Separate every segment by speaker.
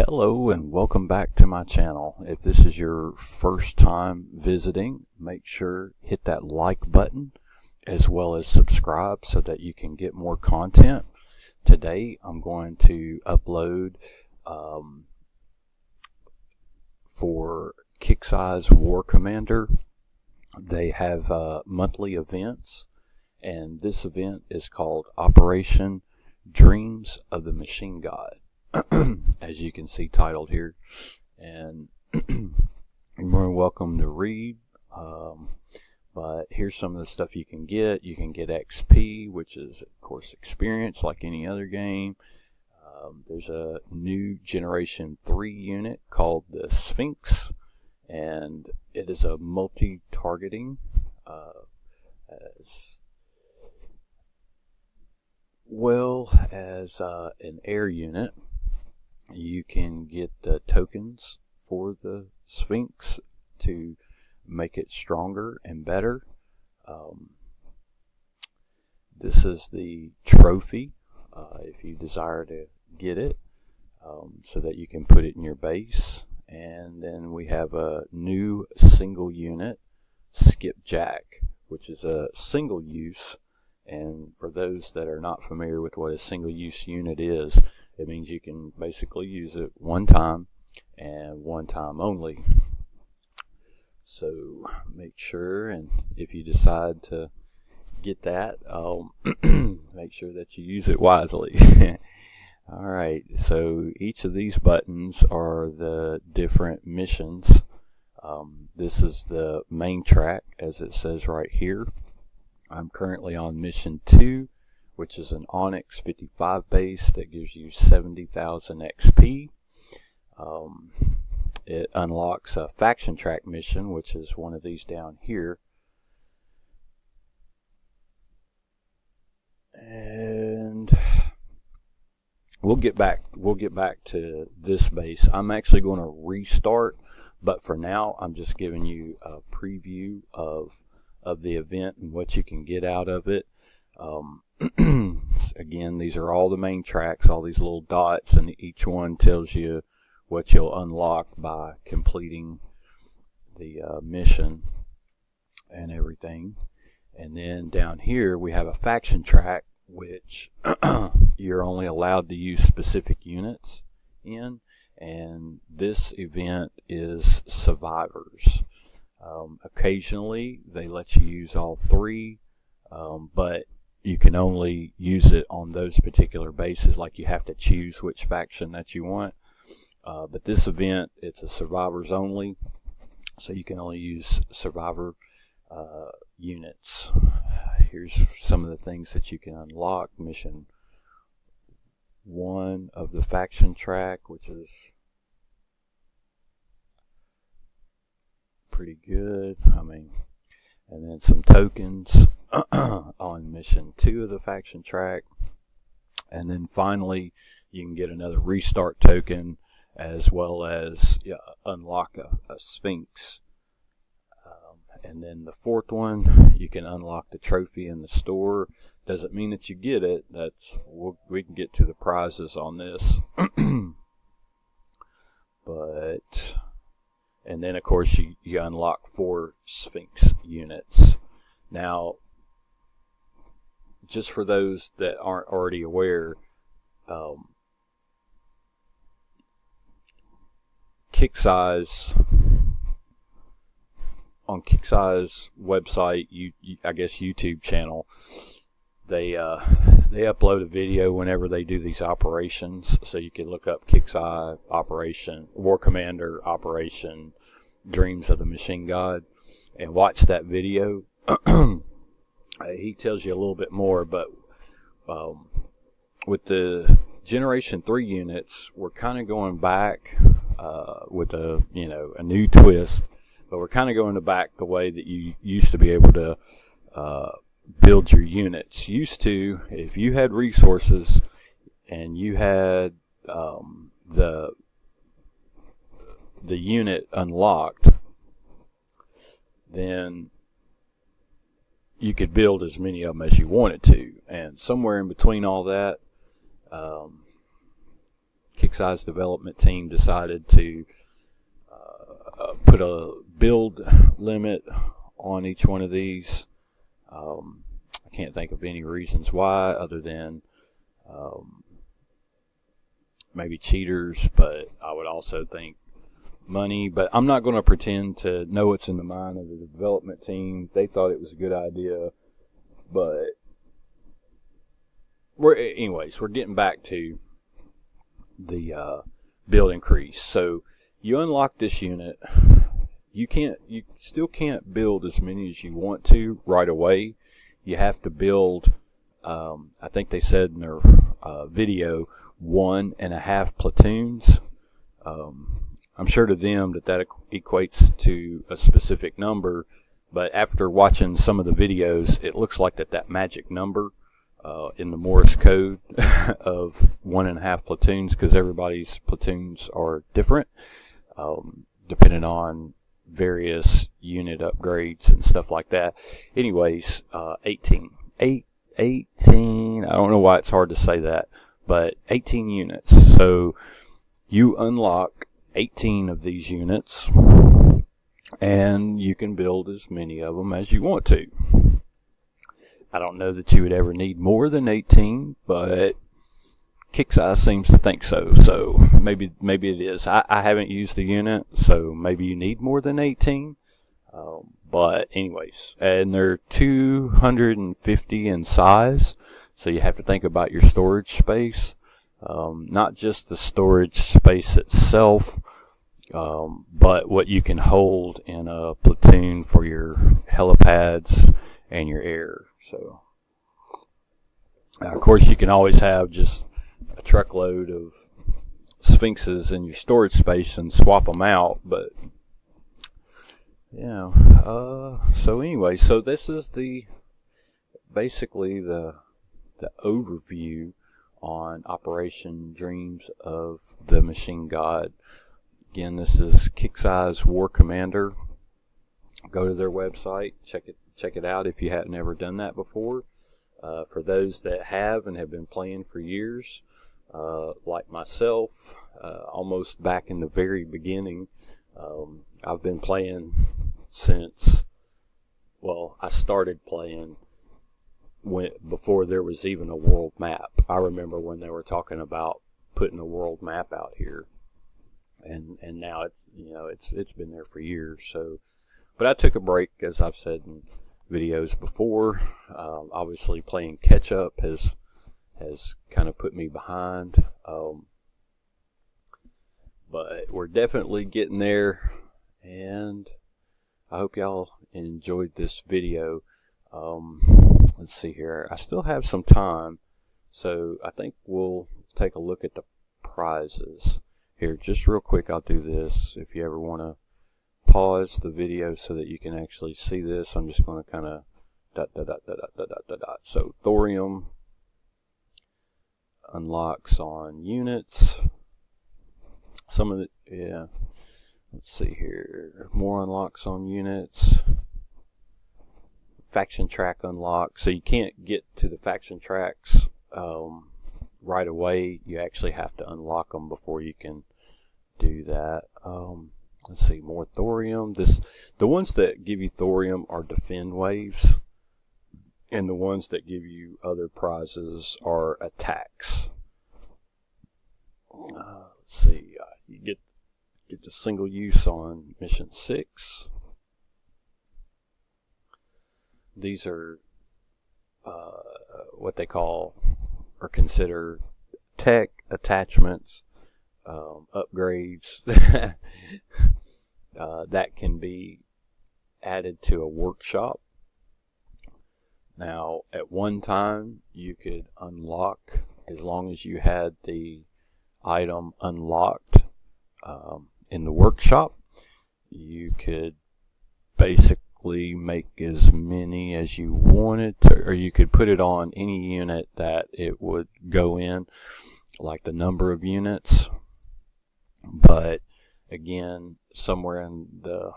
Speaker 1: Hello and welcome back to my channel. If this is your first time visiting, make sure hit that like button as well as subscribe so that you can get more content. Today I'm going to upload for Kixeye's War Commander. They have monthly events, and this event is called Operation Dreams of the Machine God. As you can see titled here, and you're more than welcome to read, but here's some of the stuff you can get. You can get XP, which is of course experience like any other game. There's a new generation 3 unit called the Sphinx, and it is a multi-targeting as well as an air unit. You can get the tokens for the Sphinx to make it stronger and better. This is the trophy if you desire to get it, so that you can put it in your base. And then we have a new single unit, Skipjack, which is a single use. And for those that are not familiar with what a single use unit is, it means you can basically use it one time and one time only. So make sure, and if you decide to get that, make sure that you use it wisely. Alright, so each of these buttons are the different missions. This is the main track, as it says right here. I'm currently on mission 2, which is an Onyx 55 base that gives you 70,000 XP. It unlocks a faction track mission, which is one of these down here. And we'll get back to this base. I'm actually going to restart, but for now I'm just giving you a preview of the event and what you can get out of it. Again, these are all the main tracks, all these little dots, and each one tells you what you'll unlock by completing the mission and everything. And then down here we have a faction track, which you're only allowed to use specific units in, and this event is survivors. Occasionally they let you use all 3, but you can only use it on those particular bases. Like, you have to choose which faction that you want. But this event, it's a survivors only, so you can only use survivor units. Here's some of the things that you can unlock. Mission 1 of the faction track, which is pretty good. And then some tokens on mission 2 of the faction track. And then finally you can get another restart token, as well as unlock a Sphinx. And then the 4th one, you can unlock the trophy in the store. Doesn't mean that you get it. We can get to the prizes on this. And then of course you unlock 4 Sphinx units. Now, just for those that aren't already aware, Kixeye's website, I guess YouTube channel, they upload a video whenever they do these operations, so you can look up Kixeye Operation War Commander Operation Dreams of the Machine God and watch that video. He tells you a little bit more, but with the Generation 3 units, we're kind of going back with a new twist, but we're kind of going back the way that you used to be able to build your units. Used to, if you had resources and you had the unit unlocked, then you could build as many of them as you wanted to. And somewhere in between all that, Kixeye's development team decided to put a build limit on each one of these. I can't think of any reasons why other than maybe cheaters, but I would also think money. But I'm not going to pretend to know what's in the mind of the development team. They thought it was a good idea, but we're getting back to the build increase. So you unlock this unit. You still can't build as many as you want to right away. You have to build, I think they said in their video, 1.5 platoons. I'm sure to them that equates to a specific number, but after watching some of the videos, it looks like that magic number in the Morse code of 1.5 platoons, because everybody's platoons are different, depending on various unit upgrades and stuff like that. Anyways, 18. I don't know why it's hard to say that, but 18 units. So you unlock 18 of these units, and you can build as many of them as you want to. I don't know that you would ever need more than 18, but Kixeye seems to think so. So maybe it is. I haven't used the unit, so maybe you need more than 18. But anyways, and they're 250 in size, so you have to think about your storage space. Not just the storage space itself, but what you can hold in a platoon for your helipads and your air. So, of course, you can always have just a truckload of Sphinxes in your storage space and swap them out, but yeah. So anyway, so this is basically the overview on Operation Dreams of the Machine God. Again, this is Kixeye's War Commander. Go to their website, check it out if you haven't ever done that before. For those that have and have been playing for years, like myself, almost back in the very beginning, I've been playing since, I started playing before there was even a world map. I remember when they were talking about putting a world map out here, and now it's been there for years. So, but I took a break, as I've said in videos before. Obviously, playing catch up has kind of put me behind, but we're definitely getting there, and I hope y'all enjoyed this video. Let's see here. I still have some time, so I think we'll take a look at the prizes here. Just real quick, I'll do this. If you ever want to pause the video so that you can actually see this, I'm just going to kind of dot. So thorium unlocks on units. Some of the, let's see here. More unlocks on units. Faction track unlock. So you can't get to the faction tracks right away. You actually have to unlock them before you can do that. Let's see, more thorium. The ones that give you thorium are defend waves, and the ones that give you other prizes are attacks. Let's see, you get the single use on mission 6. These are what they call or consider tech attachments, upgrades that can be added to a workshop. Now, at one time, you could unlock, as long as you had the item unlocked in the workshop, you could basically make as many as you wanted to, or you could put it on any unit that it would go in, like the number of units. But again, somewhere in the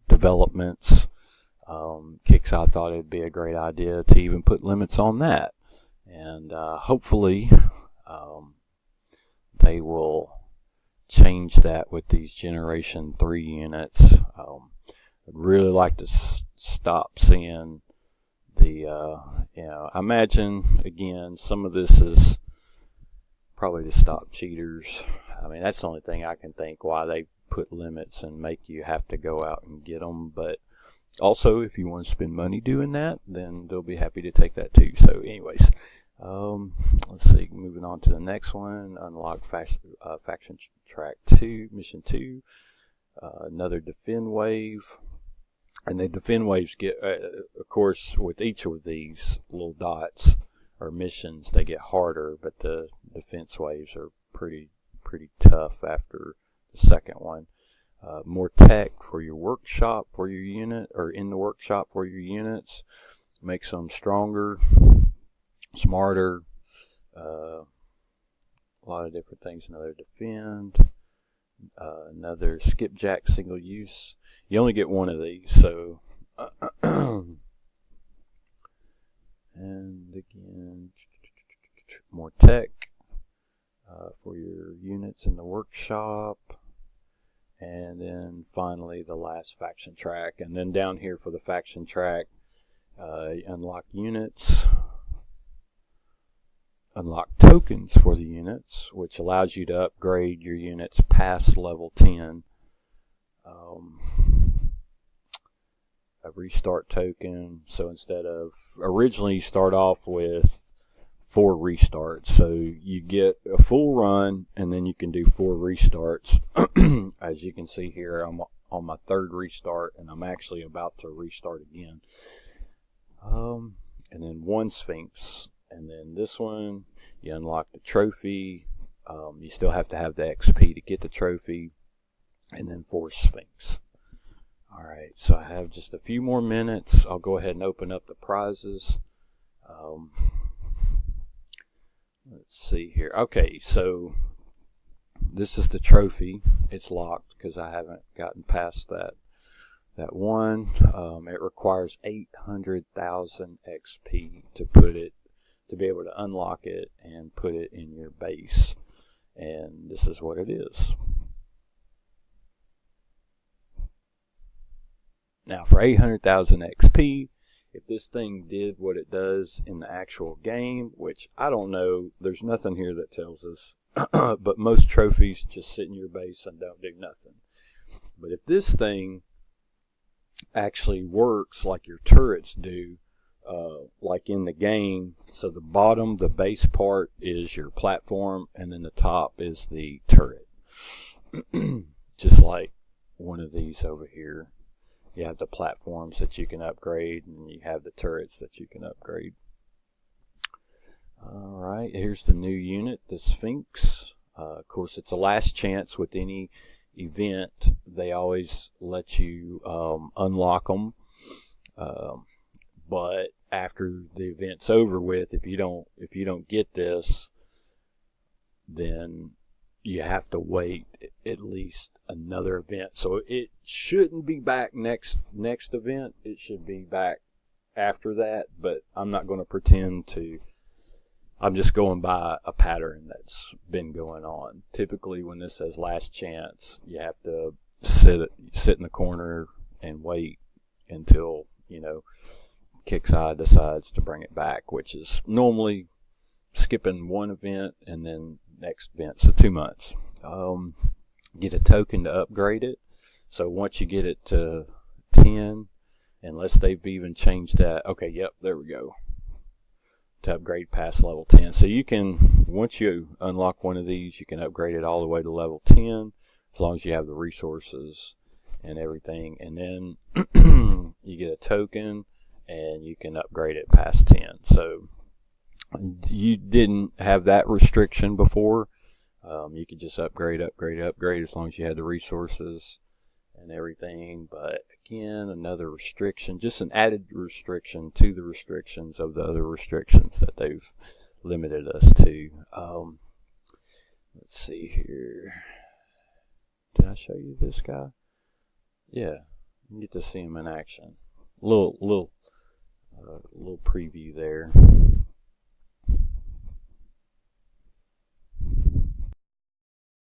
Speaker 1: developments, Kixeye thought it'd be a great idea to even put limits on that, and hopefully they will change that with these Generation 3 units. I'd really like to stop seeing the, I imagine, again, some of this is probably to stop cheaters. I mean, that's the only thing I can think why they put limits and make you have to go out and get them. But also, if you want to spend money doing that, then they'll be happy to take that too. So anyways, let's see, moving on to the next one. Unlock Faction Track 2, Mission 2. Another Defend Wave. And the Defend Waves get, of course, with each of these little dots or missions, they get harder, but the defense waves are pretty tough after the second one. More tech for your workshop for your unit, or in the workshop for your units. Makes them stronger, smarter, a lot of different things. Another Defend, another Skipjack single use. You only get one of these, so and again, more tech for your units in the workshop. And then finally the last faction track. And then down here for the faction track, unlock units, unlock tokens for the units, which allows you to upgrade your units past level 10. A restart token. So instead of, originally you start off with 4 restarts. So you get a full run and then you can do 4 restarts. As you can see here, I'm on my 3rd restart and I'm actually about to restart again. And then 1 Sphinx. And then this one, you unlock the trophy. You still have to have the XP to get the trophy. And then 4 Sphinx. Alright, so I have just a few more minutes. I'll go ahead and open up the prizes. Let's see here. Okay, so this is the trophy. It's locked because I haven't gotten past that one. It requires 800,000 XP to be able to unlock it and put it in your base. And this is what it is. Now for 800,000 XP, if this thing did what it does in the actual game, which I don't know, there's nothing here that tells us, but most trophies just sit in your base and don't do nothing. But if this thing actually works like your turrets do, like in the game, so the bottom, the base part is your platform, and then the top is the turret. Just like one of these over here. You have the platforms that you can upgrade, and you have the turrets that you can upgrade. Alright, here's the new unit, the Sphinx. Of course, it's a last chance with any event. They always let you unlock them. But after the event's over with, if you don't get this, then you have to wait at least another event. So it shouldn't be back next event. It should be back after that, but I'm not going to pretend to. I'm just going by a pattern that's been going on. Typically when this says last chance, you have to sit in the corner and wait until, Kixeye decides to bring it back, which is normally skipping one event and then next event, so 2 months. Get a token to upgrade it. So once you get it to 10, unless they've even changed that, okay, yep, there we go, to upgrade past level 10. So you can, once you unlock one of these, you can upgrade it all the way to level 10, as long as you have the resources and everything. And then you get a token and you can upgrade it past 10. So you didn't have that restriction before. You could just upgrade as long as you had the resources and everything. But again, another restriction, just an added restriction to the restrictions of the other restrictions that they've limited us to. Let's see here. Did I show you this guy? Yeah, you get to see him in action. Little preview there.